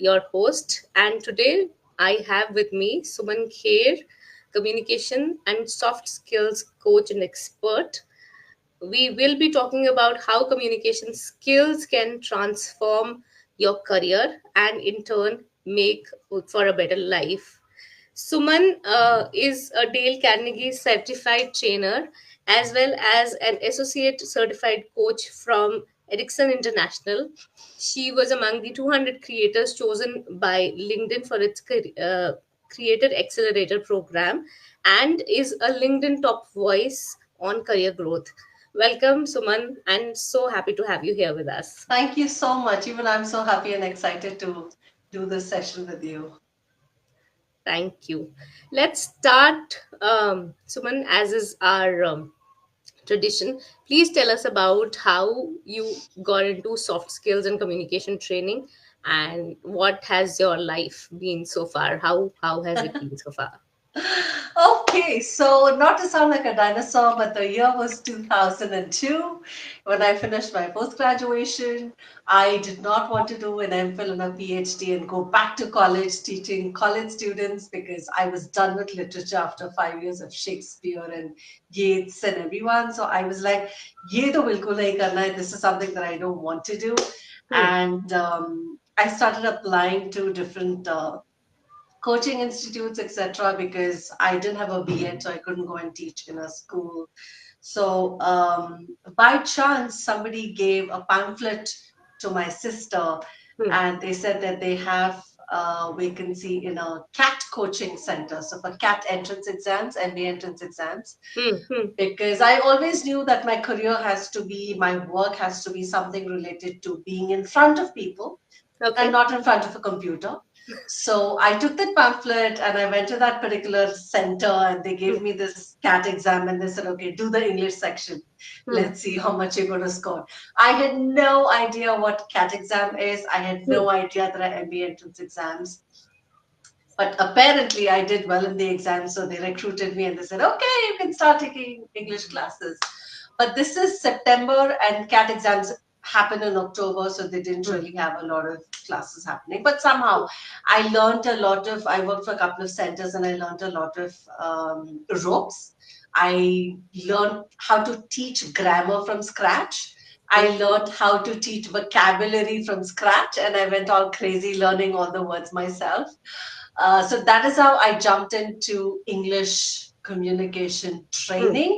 your host, and today I have with me Suman Kher, communication and soft skills coach and expert. We will be talking about how communication skills can transform your career and, in turn, make for a better life. Suman is a Dale Carnegie certified trainer as well as an associate certified coach from Ericsson International. She was among the 200 creators chosen by LinkedIn for its Creator Accelerator program and is a LinkedIn top voice on career growth. Welcome, Suman, and so happy to have you here with us. Thank you so much. Even I'm so happy and excited to do this session with you. Thank you. Let's start, Suman, as is our tradition. Please tell us about how you got into soft skills and communication training, and what has your life been so far? How has it been so far? Okay, so not to sound like a dinosaur, but the year was 2002 when I finished my post graduation. I did not want to do an MPhil and a PhD and go back to college teaching college students because I was done with literature after 5 years of Shakespeare and Yeats and everyone. So I was like, ye to bilkul nahi karna hai. This is something that I don't want to do. Hmm. And I started applying to different coaching institutes, etc., because I didn't have a BEd, so I couldn't go and teach in a school. So by chance, somebody gave a pamphlet to my sister, Hmm. and they said that they have a vacancy in a CAT coaching center. So for CAT entrance exams, MBA entrance exams, Hmm. Hmm. because I always knew that my career has to be, my work has to be something related to being in front of people and Okay. not in front of a computer. So I took that pamphlet and I went to that particular center and they Hmm. gave me this CAT exam and they said, okay, do the English section. Hmm. Let's see how much you're going to score. I had no idea what CAT exam is. I had Hmm. no idea there are MBA entrance exams. But apparently I did well in the exam. So they recruited me and they said, okay, you can start taking English classes. But this is September and CAT exams happen in October, so they didn't Hmm. really have a lot of classes happening. But somehow I learned a lot of, I worked for a couple of centers and I learned a lot of ropes. I learned how to teach grammar from scratch. Hmm. I learned how to teach vocabulary from scratch and I went all crazy learning all the words myself. So that is how I jumped into English communication Hmm. training.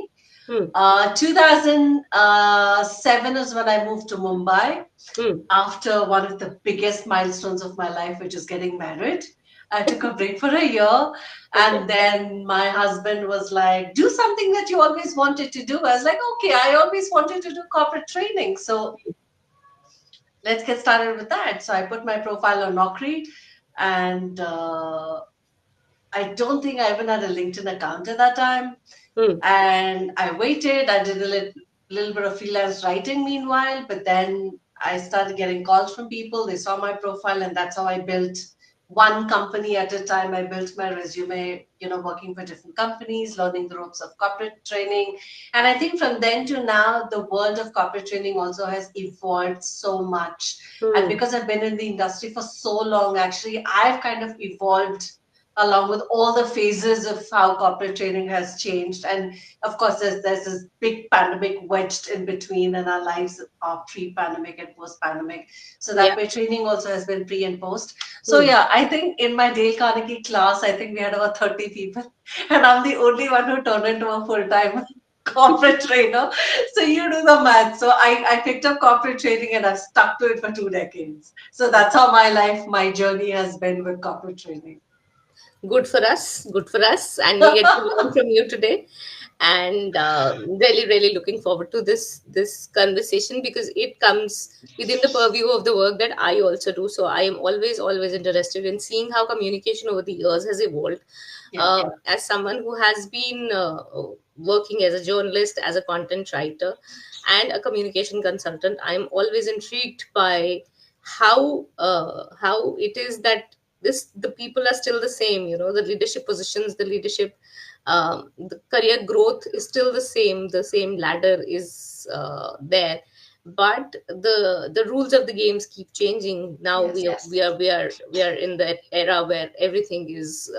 Hmm. 2007 is when I moved to Mumbai Hmm. after one of the biggest milestones of my life, which is getting married. I took a break for a year, Okay. and then my husband was like, do something that you always wanted to do. I was like, okay, I always wanted to do corporate training. So let's get started with that. So I put my profile on Naukri, and I don't think I even had a LinkedIn account at that time. Hmm. And I waited. I did a little bit of freelance writing meanwhile, but then I started getting calls from people. They saw my profile, and that's how I built one company at a time. I built my resume, working for different companies, learning the ropes of corporate training. And I think from then to now, the world of corporate training also has evolved so much. And Hmm. because I've been in the industry for so long, actually, I've kind of evolved along with all the phases of how corporate training has changed. And of course, there's this big pandemic wedged in between, and our lives are pre-pandemic and post-pandemic. So Yeah. that way, training also has been pre and post. So Hmm. yeah, I think in my Dale Carnegie class, I think we had about 30 people, and I'm the only one who turned into a full-time corporate trainer. So you do the math. So I picked up corporate training and I've stuck to it for 2 decades. So that's how my life, my journey has been with corporate training. Good for us. Good for us. And we get to learn from you today. And really looking forward to this conversation because it comes within the purview of the work that I also do. So I am always interested in seeing how communication over the years has evolved. Yeah. As someone who has been working as a journalist, as a content writer, and a communication consultant, I am always intrigued by how it is that this the people are still the same. The leadership positions, the leadership, the career growth is still the same. The same ladder is there, but the rules of the games keep changing. Now Yes, we are yes. we are we are we are in that era where everything is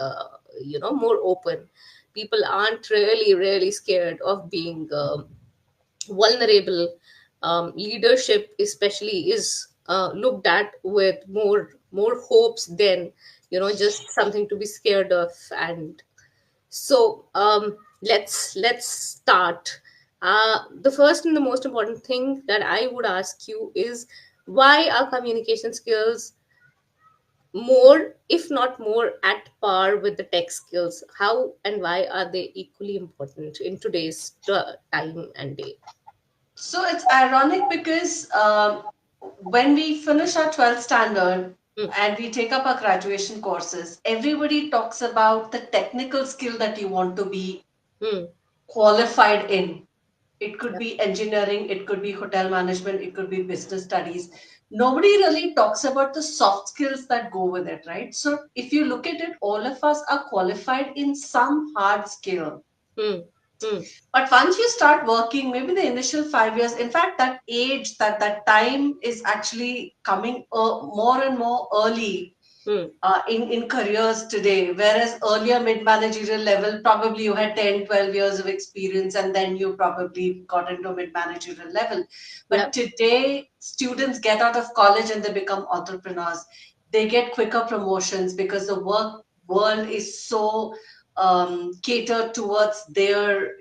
more open. People aren't really scared of being vulnerable. Leadership especially is looked at with more hopes than just something to be scared of. And so let's start. The first and the most important thing that I would ask you is, why are communication skills more, if not more, at par with the tech skills? How and why are they equally important in today's time and day? So it's ironic because when we finish our 12th standard Hmm. and we take up our graduation courses, everybody talks about the technical skill that you want to be Hmm. qualified in. It could be engineering, it could be hotel management, it could be business studies. Nobody really talks about the soft skills that go with it, right? So if you look at it, all of us are qualified in some hard skill. Hmm. Hmm. But once you start working, maybe the initial 5 years, in fact, that age, that time is actually coming more and more early Hmm. in careers today. Whereas earlier mid-managerial level, probably you had 10, 12 years of experience and then you probably got into mid-managerial level. Yeah. But today, students get out of college and they become entrepreneurs. They get quicker promotions because the work world is so catered towards their,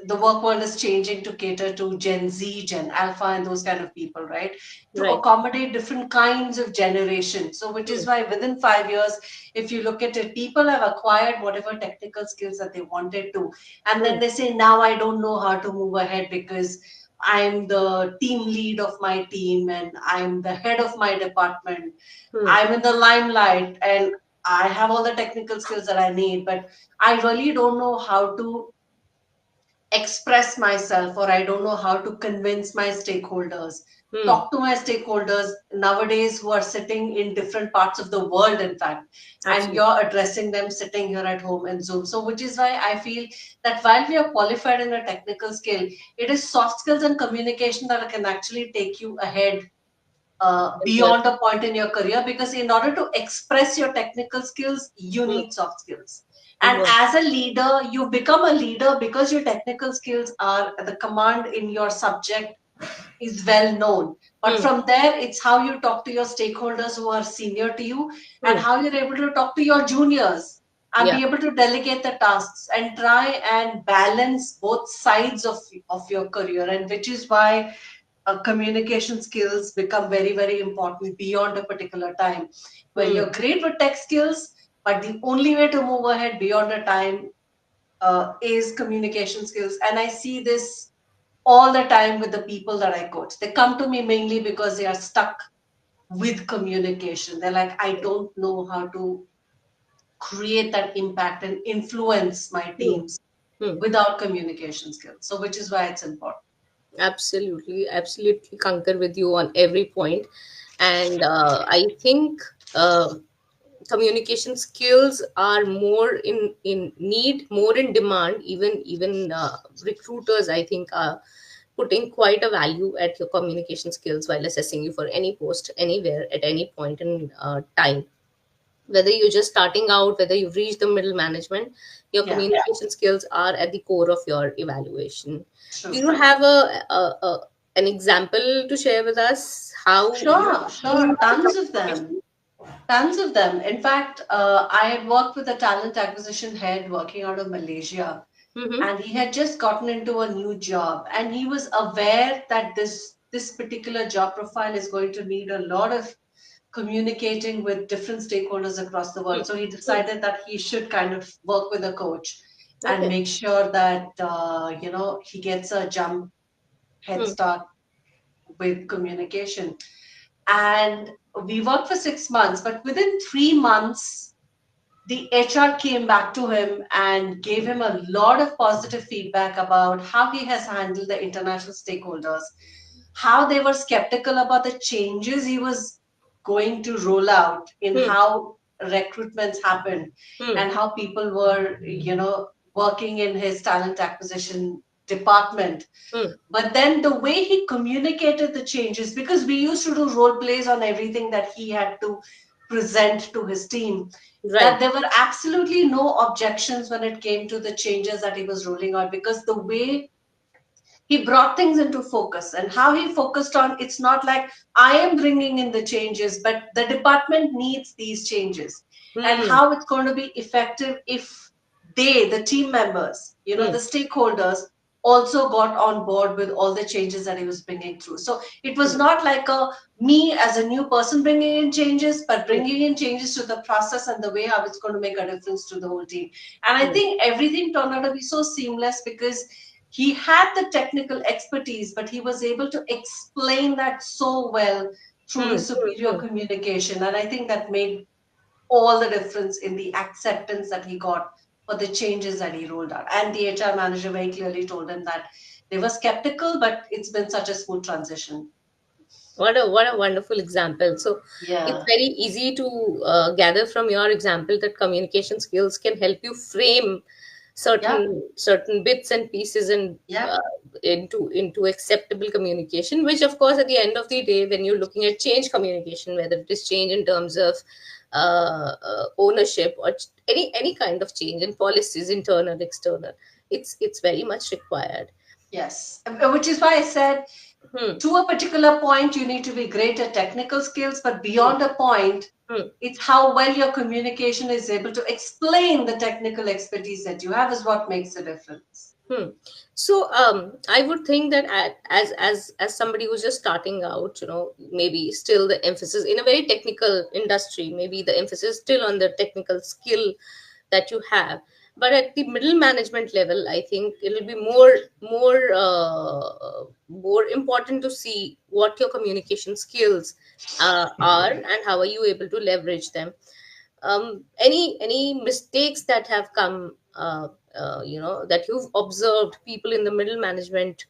the work world is changing to cater to Gen Z, Gen Alpha, and those kind of people, right? To Right. accommodate different kinds of generation. So, which Hmm. is why within 5 years, if you look at it, people have acquired whatever technical skills that they wanted to. And Hmm. then they say, now I don't know how to move ahead because I'm the team lead of my team and I'm the head of my department. Hmm. I'm in the limelight and I have all the technical skills that I need, but I really don't know how to express myself or I don't know how to convince my stakeholders, Hmm. talk to my stakeholders nowadays who are sitting in different parts of the world, in fact, and Absolutely. you're addressing them sitting here at home in Zoom. So, which is why I feel that while we are qualified in a technical skill, it is soft skills and communication that can actually take you ahead As well. beyond a point in your career, because in order to express your technical skills you Hmm. need soft skills, and Right. as a leader you become a leader because your technical skills are the command in your subject is well known, but Hmm. from there it's how you talk to your stakeholders who are senior to you and Hmm. how you're able to talk to your juniors and Yeah. be able to delegate the tasks and try and balance both sides of your career, and which is why communication skills become very important beyond a particular time where Hmm. you're great with tech skills, but the only way to move ahead beyond a time is communication skills. And I see this all the time with the people that I coach. They come to me mainly because they are stuck with communication. They're like, I don't know how to create that impact and influence my Hmm. teams Hmm. without communication skills. So which is why it's important. Absolutely concur with you on every point. And I think communication skills are more in need, more in demand. Even recruiters, I think, are putting quite a value at your communication skills while assessing you for any post anywhere at any point in time. Whether you're just starting out, whether you've reached the middle management, your Yeah, communication skills are at the core of your evaluation. Do true. you have an example to share with us how you Sure, use sure. Tons of them. communication? Tons of them. In fact, I had worked with a talent acquisition head working out of Malaysia, Mm-hmm. and he had just gotten into a new job, and he was aware that this particular job profile is going to need a lot of communicating with different stakeholders across the world. So he Hmm. decided that he should kind of work with a coach and Okay. make sure that he gets a jump head Hmm. start with communication. And we worked for 6 months, but within 3 months the HR came back to him and gave him a lot of positive feedback about how he has handled the international stakeholders, how they were skeptical about the changes he was going to roll out in Hmm. how recruitments happened Hmm. and how people were, working in his talent acquisition department. Hmm. But then the way he communicated the changes, because we used to do role plays on everything that he had to present to his team, that Right. there were absolutely no objections when it came to the changes that he was rolling out, because the way he brought things into focus and how he focused on, it's not like I am bringing in the changes, but the department needs these changes, and Hmm. how it's going to be effective if they, the team members, Hmm. the stakeholders, also got on board with all the changes that he was bringing through. So it was Hmm. not like a me as a new person bringing in changes, but Hmm. bringing in changes to the process and the way how it's going to make a difference to the whole team. And I Hmm. think everything turned out to be so seamless, because he had the technical expertise, but he was able to explain that so well through Hmm. his superior Hmm. communication. And I think that made all the difference in the acceptance that he got for the changes that he rolled out. And the HR manager very clearly told him that they were skeptical, but it's been such a smooth transition. What a wonderful example. So it's Yeah. very easy to gather from your example that communication skills can help you frame Yeah. certain bits and pieces and Yeah. into acceptable communication. Which, of course, at the end of the day, when you're looking at change communication, whether it is change in terms of ownership or any kind of change in policies, internal, external, it's very much required. Yes. Which is why I said, Hmm. to a particular point, you need to be great at technical skills, but Hmm. beyond a point, Hmm. it's how well your communication is able to explain the technical expertise that you have is what makes a difference. Hmm. So, I would think that as somebody who's just starting out, maybe still the emphasis in a very technical industry, maybe the emphasis still on the technical skill that you have. But at the middle management level, I think it'll be more important to see what your communication skills are and how are you able to leverage them. Any mistakes that have come that you've observed people in the middle management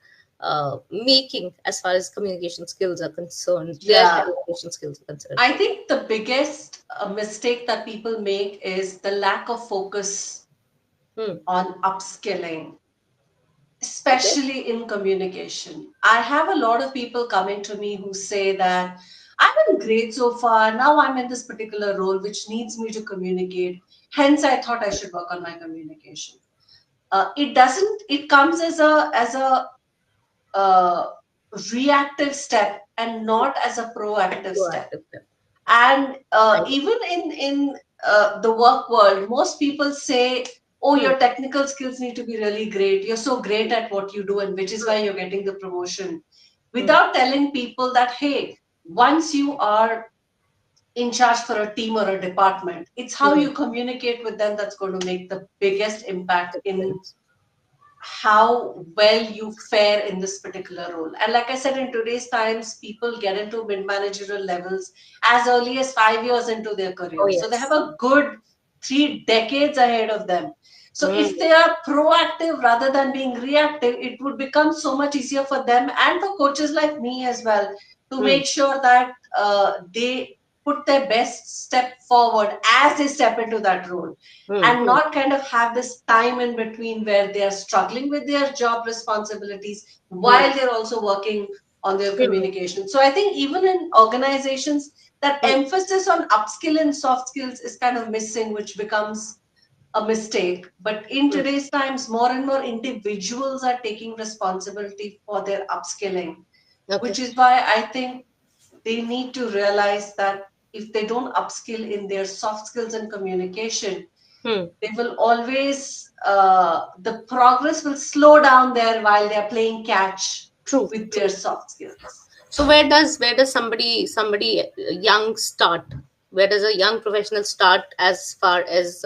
making as far as communication skills are concerned, their Yeah. communication skills are concerned. I think the biggest mistake that people make is the lack of focus Hmm. on upskilling, Okay. especially in communication. I have a lot of people coming to me who say that I've been great so far. Now I'm in this particular role which needs me to communicate. Hence, I thought I should work on my communication. It doesn't. It comes as a uh, reactive step and not as a proactive step. Proactive step. And Right. even in the work world, most people say, oh, Hmm. your technical skills need to be really great, you're so great at what you do, and which is why you're getting the promotion, Hmm. without telling people that, hey, once you are in charge for a team or a department, it's how Hmm. you communicate with them that's going to make the biggest impact in Difference. how well you fare in this particular role. And like I said, in today's times, people get into mid managerial levels as early as 5 years into their Oh career. So they have yes. a good 3 decades ahead of them. So Hmm. if they are proactive rather than being reactive, it would become so much easier for them and for coaches like me as well to Hmm. make sure that they put their best step forward as they step into that role, Hmm. and Hmm. not kind of have this time in between where they are struggling with their job responsibilities Hmm. while they're also working on their Hmm. communication. So I think even in organizations, that Hmm. emphasis on upskill and soft skills is kind of missing, which becomes a mistake. But in Hmm. today's times, more and more individuals are taking responsibility for their upskilling, Okay. which is why I think they need to realize that if they don't upskill in their soft skills and communication, Hmm. they will always the progress will slow down there while they're playing catch True. with their True. soft skills. So where does somebody young start? Where does a young professional start as far as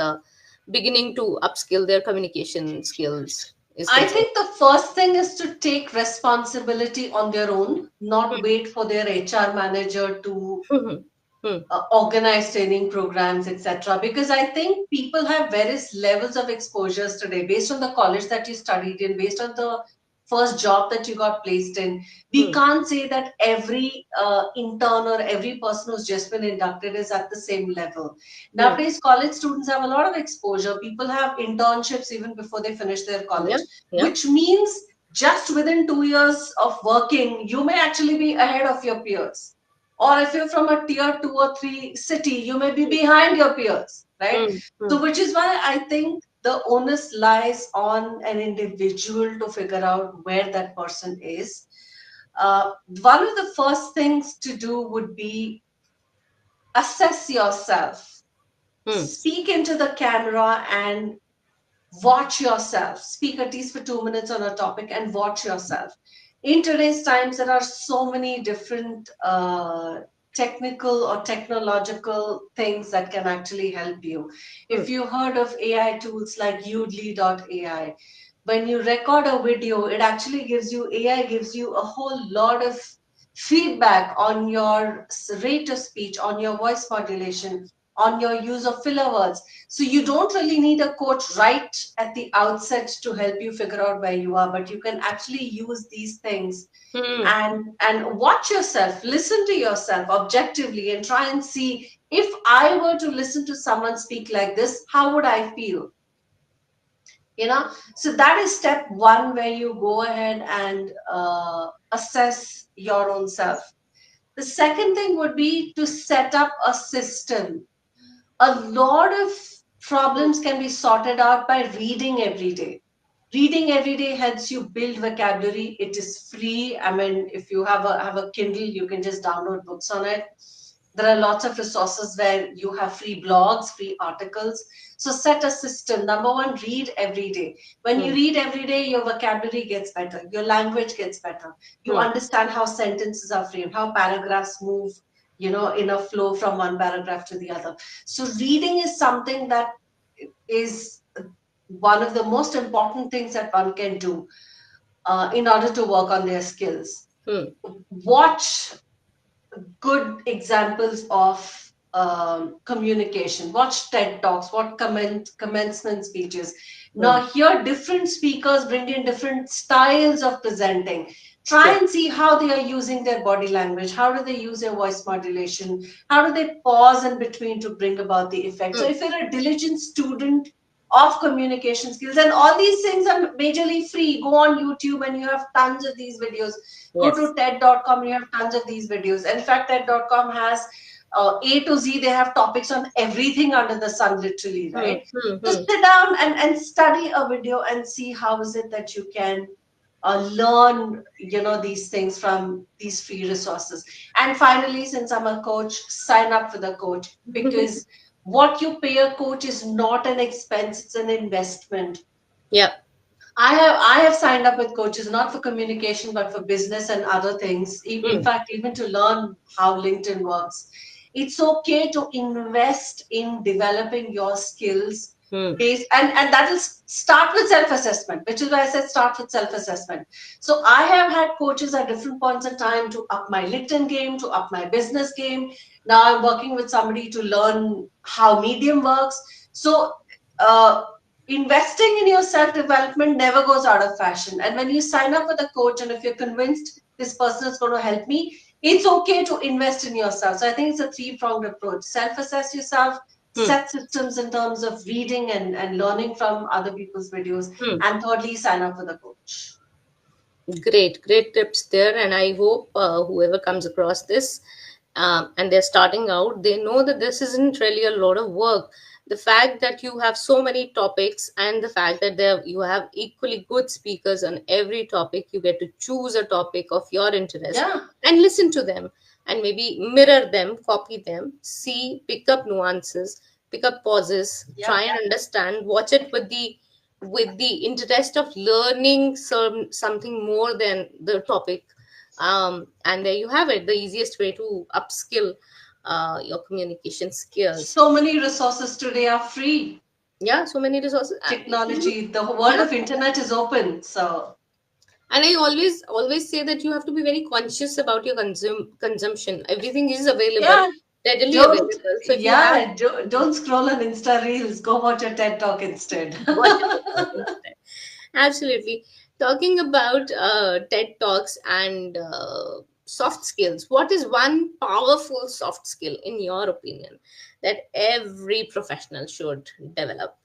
beginning to upskill their communication skills is I concerned? think the first thing is to take responsibility on their own, not Hmm. wait for their HR manager to Hmm. Hmm. organize training programs, etc. Because I think people have various levels of exposures today based on the college that you studied in, based on the first job that you got placed in. We Hmm. can't say that every intern or every person who's just been inducted is at the same level. Hmm. Nowadays, college students have a lot of exposure. People have internships even before they finish their Yeah. college, Yeah. which means just within 2 years of working, you may actually be ahead of your peers. Or if you're from a tier 2 or 3 city, you may be behind your peers, right? Hmm. Hmm. So, which is why I think the onus lies on an individual to figure out where that person is. One of the first things to do would be assess yourself, Hmm. speak into the camera and watch yourself. Speak at least for 2 minutes on a topic and watch yourself. In today's times, there are so many different technical or technological things that can actually help you. Hmm. If you heard of AI tools like Udly.ai, when you record a video, it actually gives you, AI gives you a whole lot of feedback on your rate of speech, on your voice modulation, on your use of filler words. So you don't really need a coach right at the outset to help you figure out where you are, but you can actually use these things Hmm. and watch yourself, listen to yourself objectively, and try and see, if I were to listen to someone speak like this, how would I feel? So that is step one, where you go ahead and assess your own self. The second thing would be to set up a system. A lot of problems can be sorted out by reading every day. Reading every day helps you build vocabulary. It is free. I mean, if you have a Kindle, you can just download books on it. There are lots of resources where you have free blogs, free articles. So set a system. Number one, read every day. When you Hmm. read every day, your vocabulary gets better, your language gets better. You Hmm. understand how sentences are framed, how paragraphs move, in a flow from one paragraph to the other. So reading is something that is one of the most important things that one can do in order to work on their skills. Hmm. Watch good examples of communication. Watch TED Talks, what commencement speeches. Hmm. Now, here, different speakers bring in different styles of presenting. Try Yeah. and see how they are using their body language. How do they use their voice modulation? How do they pause in between to bring about the effect? So, Hmm. if you're a diligent student of communication skills, and all these things are majorly free, go on YouTube and you have tons of these videos. Go Yes. to TED.com, you have tons of these videos. In fact, TED.com has A to Z, they have topics on everything under the sun, literally, Hmm. right? Hmm. So Hmm. sit down and study a video and see how is it that you can learn, these things from these free resources. And finally, since I'm a coach, sign up for the coach, because what you pay a coach is not an expense, it's an investment. Yeah. I have signed up with coaches not for communication but for business and other things. In Hmm. fact, even to learn how LinkedIn works. It's okay to invest in developing your skills Hmm. based, and that will start with self-assessment, which is why I said start with self-assessment. So I have had coaches at different points in time to up my LinkedIn game, to up my business game. Now I'm working with somebody to learn how Medium works. So uh, investing in your self development never goes out of fashion. And when you sign up with a coach, and if you're convinced this person is going to help me, it's okay to invest in yourself. So I think it's a three-pronged approach: self assess yourself, Hmm. set systems in terms of reading and learning from other people's videos, Hmm. and thirdly, sign up with a coach. Great, great tips there. And I hope whoever comes across this and they're starting out, they know that this isn't really a lot of work. The fact that you have so many topics and the fact that you have equally good speakers on every topic, you get to choose a topic of your interest Yeah, and listen to them and maybe mirror them, copy them, see, pick up nuances, pick up pauses, yeah. try and understand, watch it with the interest of learning something more than the topic. And there you have it, the easiest way to upskill your communication skills. So many resources today are free. Yeah, so many resources. Technology, the world Yeah, of internet is open. So and I always say that you have to be very conscious about your consumption. Everything is available, yeah, readily don't available. So if you have, yeah, don't scroll on Insta Reels. Go watch a TED Talk instead. watch it instead. Absolutely. Talking about TED Talks and soft skills, what is one powerful soft skill, in your opinion, that every professional should develop?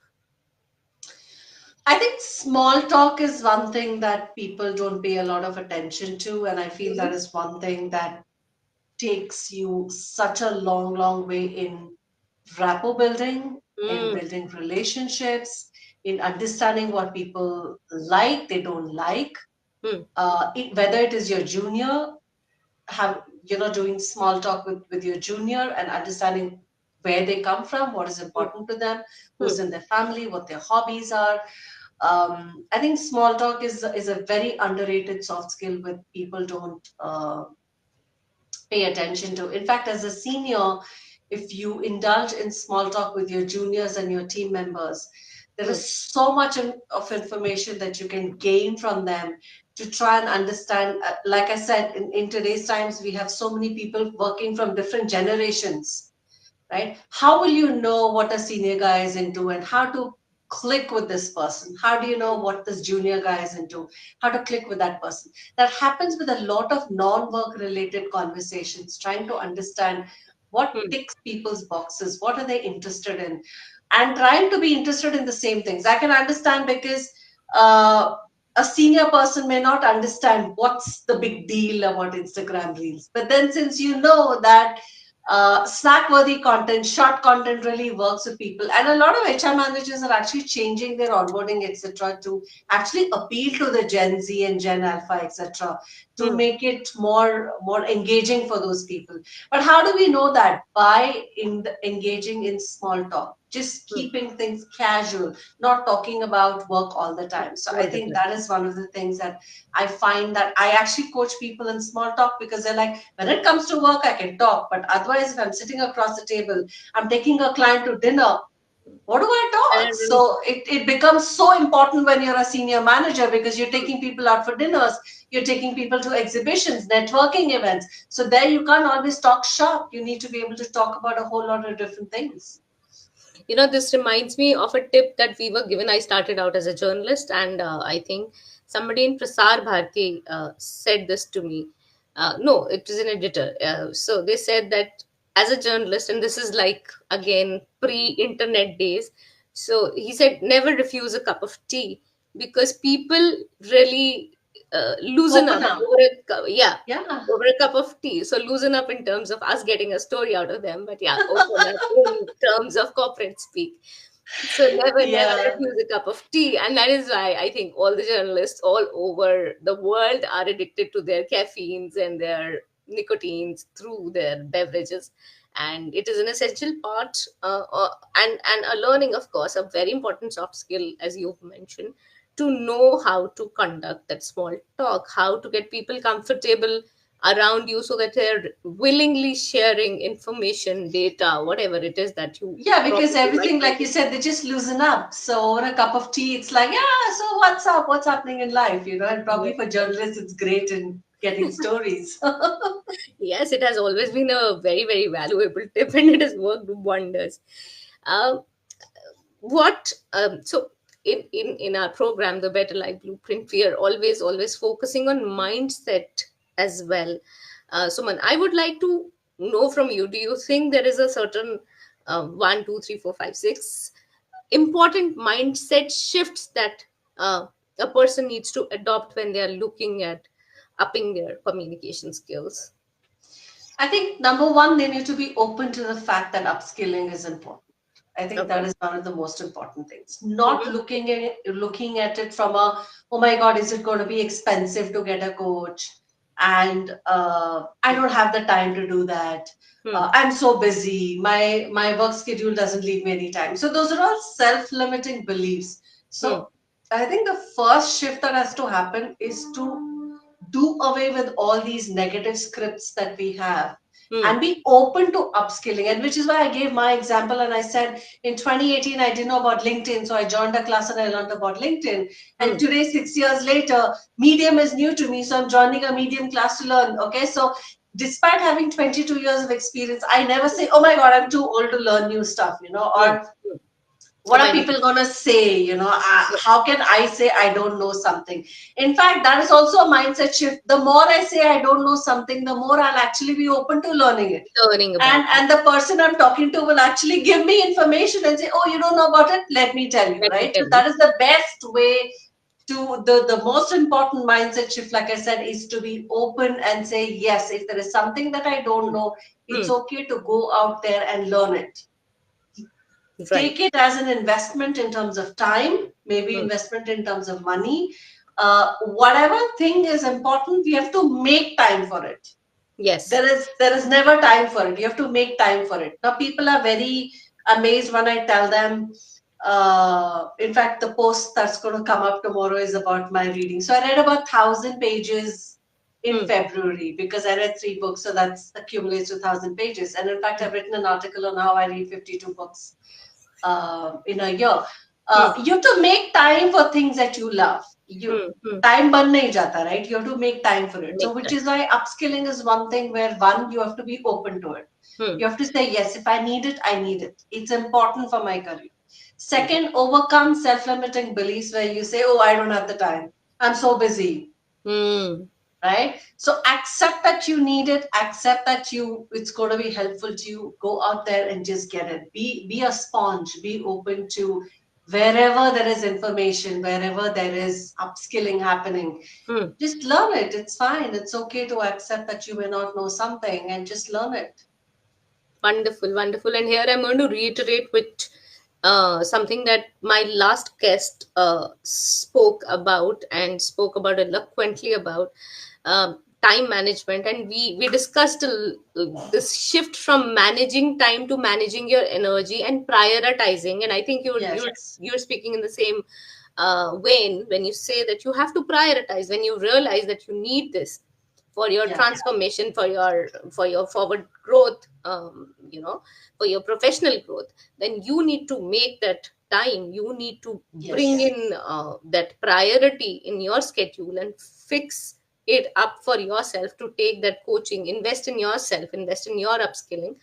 I think small talk is one thing that people don't pay a lot of attention to, and I feel that Mm-hmm. is one thing that takes you such a long, long way in rapport building, in Mm. building relationships, in understanding what people like, they don't like. Mm. Whether it is your junior, have doing small talk with your junior and understanding where they come from, what is Mm. important to them, who's Mm. in their family, what their hobbies are. I think small talk is a very underrated soft skill with people don't pay attention to. In fact, as a senior, if you indulge in small talk with your juniors and your team members, there Mm. is so much of information that you can gain from them to try and understand. Like I said, in today's times, we have so many people working from different generations, right? How will you know what a senior guy is into and how to click with this person? How do you know what this junior guy is into? How to click with that person? That happens with a lot of non-work related conversations, trying to understand what Mm. ticks people's boxes, what are they interested in, and trying to be interested in the same things. I can understand because uh, a senior person may not understand what's the big deal about Instagram reels. But then, since you know that snack worthy content, short content really works with people. And a lot of HR managers are actually changing their onboarding, etc., to actually appeal to the Gen Z and Gen Alpha, etc., to Mm. make it more engaging for those people. But how do we know that? By engaging in small talk, just Mm. keeping things casual, not talking about work all the time. So I All the think time. that is one of the things that I find that I actually coach people in small talk because they're like, when it comes to work, I can talk. But otherwise, if I'm sitting across the table, I'm taking a client to dinner, what do I And I talk? really So it becomes so important when you're a senior manager because you're taking people out for dinners, you're taking people to exhibitions, networking events. So there you can't always talk shop. You need to be able to talk about a whole lot of different things. This reminds me of a tip that we were given. I started out as a journalist, and I think somebody in Prasar Bharati said this to me. No, it was an editor. So they said that as a journalist, and this is like again pre-internet days. So he said, never refuse a cup of tea because people really loosen Open up up. over yeah, Yeah. over a cup of tea. So loosen up in terms of us getting a story out of them, but yeah, open up in terms of corporate speak. So never Yeah. refuse a cup of tea, and that is why I think all the journalists all over the world are addicted to their caffeines and their nicotines through their beverages, and it is an essential part, and a learning, of course, a very important soft skill, as you've mentioned, to know how to conduct that small talk, how to get people comfortable around you so that they're willingly sharing information, data, whatever it is that you Yeah, because probably might everything, be like you able said, they just loosen up. So over a cup of tea, it's like, yeah, so what's up? What's happening in life? And to. probably for journalists, it's great in getting stories. Yes, it has always been a very, very valuable tip, and it has worked wonders. Um, what so in our program, the Better Life Blueprint, we are always focusing on mindset as well. Suman, I would like to know from you, do you think there is a certain 1 2 3 4 5 6 important mindset shifts that a person needs to adopt when they are looking at upping their communication skills? I think number one, they need to be open to the fact that upskilling is important. I think that Okay. is one of the most important things. Not Mm-hmm. looking at it from a, oh my God, is it going to be expensive to get a coach? And I don't have the time to do that. Hmm. I'm so busy. My work schedule doesn't leave me any time. So those are all self-limiting beliefs. Hmm. So I think the first shift that has to happen is to do away with all these negative scripts that we have Hmm. and be open to upskilling. And which is why I gave my example and I said in 2018 I didn't know about LinkedIn, so I joined a class and I learned about LinkedIn. Hmm. And today, 6 years later, Medium is new to me, so I'm joining a Medium class to learn. Okay, so despite having 22 years of experience, I never say, oh my God, I'm too old to learn new stuff, Hmm. or What are When people going to say? How can I say I don't know something? In fact, that is also a mindset shift. The more I say I don't know something, the more I'll actually be open to learning it. learning about And the person I'm talking to will actually give me information and say, oh, you don't know about it, let me tell you, let me right? tell So you. that is the best way to the most important mindset shift, like I said, is to be open and say, yes, if there is something that I don't know, it's Hmm. okay to go out there and learn it. Right. Take it as an investment in terms of time, maybe Hmm. investment in terms of money. Whatever thing is important, we have to make time for it. Yes. There is never time for it. You have to make time for it. Now people are very amazed when I tell them. In fact, the post that's going to come up tomorrow is about my reading. So I read about 1,000 pages in Hmm. February because I read 3 books, so that's accumulates to 1,000 pages. And in fact, Hmm. I've written an article on how I read 52 books in a year. Hmm. You have to make time for things that you love. You Hmm. Hmm. time ban nahi jata, right? You have to make time for it. So, Make which time. is why upskilling is one thing where one you have to be open to it. Hmm. You have to say yes. If I need it, I need it. It's important for my career. Second, overcome self-limiting beliefs where you say, "Oh, I don't have the time. I'm so busy." Hmm. Right? So accept that you need it, accept that it's going to be helpful to you. Go out there and just get it. Be a sponge, be open to wherever there is information, wherever there is upskilling happening. Hmm. Just learn it. It's fine. It's okay to accept that you may not know something and just learn it. Wonderful, wonderful. And here I'm going to reiterate which something that my last guest spoke about and spoke about eloquently about time management. And we discussed this shift from managing time to managing your energy and prioritizing. And I think Yes. you're speaking in the same vein when you say that you have to prioritize when you realize that you need this for your Yeah. transformation, for your forward growth, for your professional growth. Then you need to make that time, you need to bring Yes. in that priority in your schedule and fix it up for yourself to take that coaching, invest in yourself, invest in your upskilling,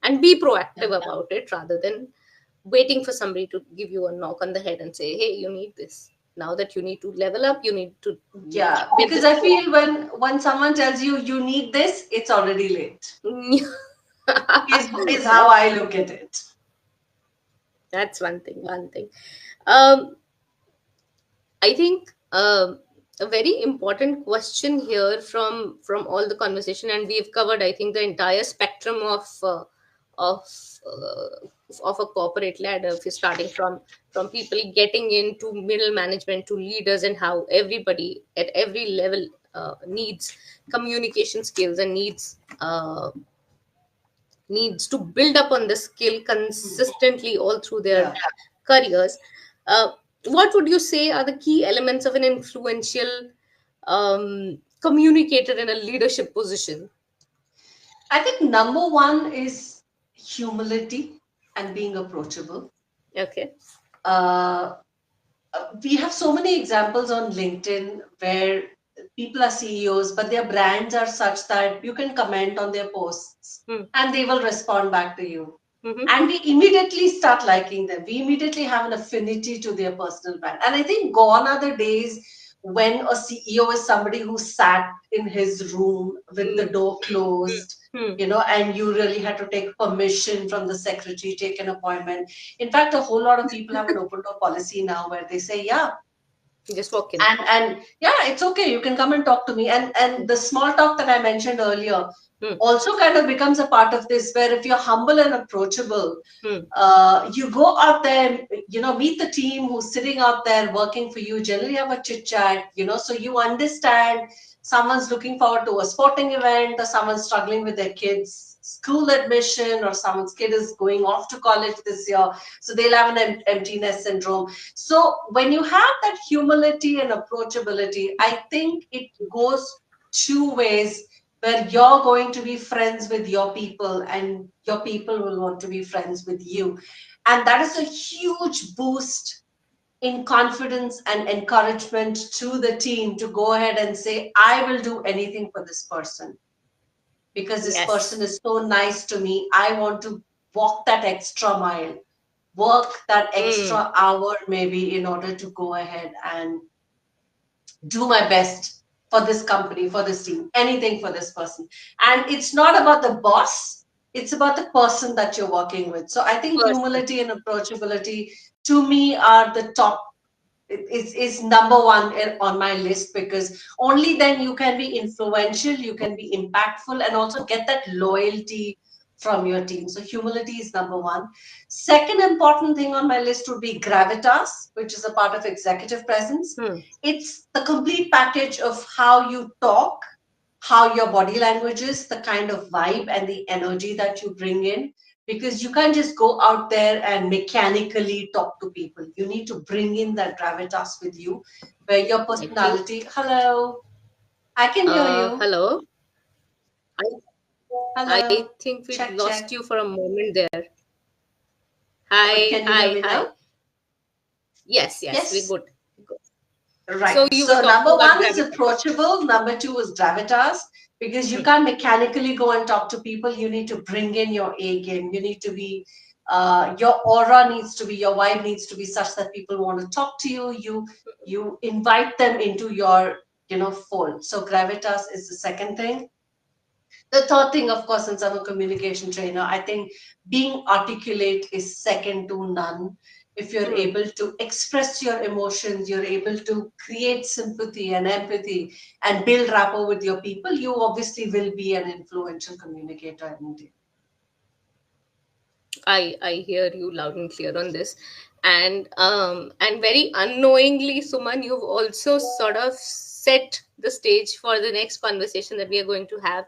and be Yeah. proactive about it rather than waiting for somebody to give you a knock on the head and say, hey, you need this. Now that you need to level up, you need to Yeah. get Because this I feel when someone tells you you need this, it's already late. Is how I look at it. That's one thing. One thing. Um, I think a very important question here from all the conversation, and we've covered, I think, the entire spectrum of of a corporate ladder. If you're starting from people getting into middle management to leaders, and how everybody at every level needs communication skills and needs to build up on the skill Hmm. consistently all through their Yeah. careers. Uh, what would you say are the key elements of an influential communicator in a leadership position? I think number one is humility and being approachable. Okay. Uh, we have so many examples on LinkedIn where people are CEOs, but their brands are such that you can comment on their posts Hmm. and they will respond back to you. Mm-hmm. And we immediately start liking them. We immediately have an affinity to their personal brand. And I think gone are the days when a CEO is somebody who sat in his room with the door closed, Hmm. and you really had to take permission from the secretary, take an appointment. In fact, a whole lot of people have an open door policy now where they say, yeah, Just walk in. and yeah, it's okay, you can come and talk to me. And the small talk that I mentioned earlier Hmm. also kind of becomes a part of this, where if you're humble and approachable, Hmm. you go out there, meet the team who's sitting out there working for you, generally have a chit chat, so you understand someone's looking forward to a sporting event, or someone's struggling with their kids' school admission, or someone's kid is going off to college this year, so they'll have an emptiness syndrome. So when you have that humility and approachability, I think it goes two ways, where you're going to be friends with your people and your people will want to be friends with you. And that is a huge boost in confidence and encouragement to the team to go ahead and say, I will do anything for this person because this Yes. person is so nice to me. I want to walk that extra mile. work that extra hour maybe in order to go ahead and do my best for this company, for this team, anything for this person. And it's not about the boss, it's about the person that you're working with. So I think Person. humility and approachability to me are the top, is number one on my list, because only then you can be influential, you can be impactful, and also get that loyalty from your team. So humility is number one. Second important thing on my list would be gravitas, which is a part of executive presence. It's the complete package of how you talk, how your body language is, the kind of vibe and the energy that you bring in, because you can't just go out there and mechanically talk to people. You need to bring in that gravitas with you, where your I think. personality. Hello, I can hear you. Hello. I I Hello, think we check, lost check. you for a moment there. Hi, Can you hear hi, me hi. now? Yes, yes, we're Yes. good. Good. So Right. you were So talking number about one is gravity. approachable. Number two is gravitas, because you can't mechanically go and talk to people. You need to bring in your A game. You need to be, your aura needs to be, your vibe needs to be such that people want to talk to you. You invite them into your, fold. So gravitas is the second thing. The third thing, of course, since I'm a communication trainer, I think being articulate is second to none. If you're Hmm. able to express your emotions, you're able to create sympathy and empathy and build rapport with your people, you obviously will be an influential communicator in India. I hear you loud and clear on this, and very unknowingly, Suman, you've also sort of set the stage for the next conversation that we are going to have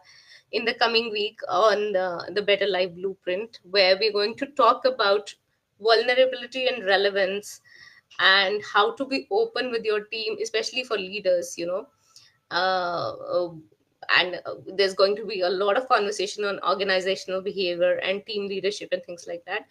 in the coming week on the Better Life Blueprint, where we're going to talk about vulnerability and relevance, and how to be open with your team, especially for leaders. Uh, uh, and there's going to be a lot of conversation on organizational behavior and team leadership and things like that.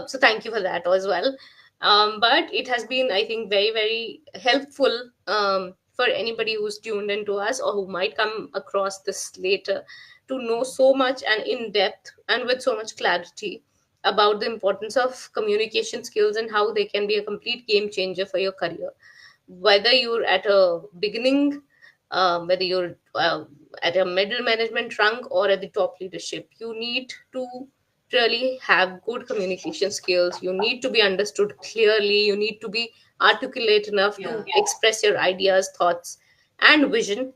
So thank you for that as well. But it has been, I think, very, very helpful for anybody who's tuned into us or who might come across this later, to know so much and in depth and with so much clarity about the importance of communication skills and how they can be a complete game changer for your career, whether you're at a beginning, whether you're at a middle management rank or at the top leadership. You need to really have good communication skills. You need to be understood clearly. You need to be articulate enough Yeah, to express your ideas, thoughts, and vision.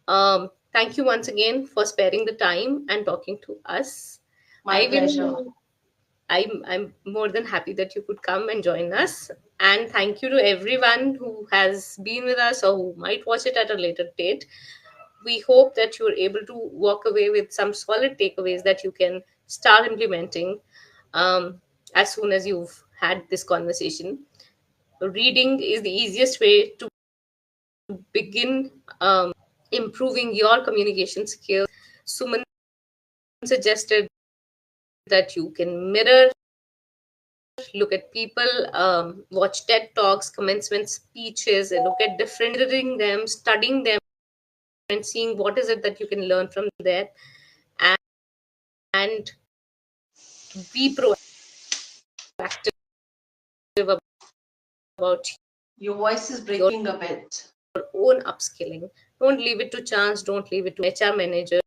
Thank you once again for sparing the time and talking to us. my I pleasure. will I'm more than happy that you could come and join us. And thank you to everyone who has been with us or who might watch it at a later date. We hope that you're able to walk away with some solid takeaways that you can start implementing as soon as you've had this conversation. Reading is the easiest way to begin improving your communication skills. Suman suggested that you can mirror, look at people, watch TED Talks, commencement speeches, and look at different, mirroring them, studying them, and seeing what is it that you can learn from there, and, and be proactive about Your voice is your breaking a bit. own upskilling. Don't leave it to chance. Don't leave it to HR manager.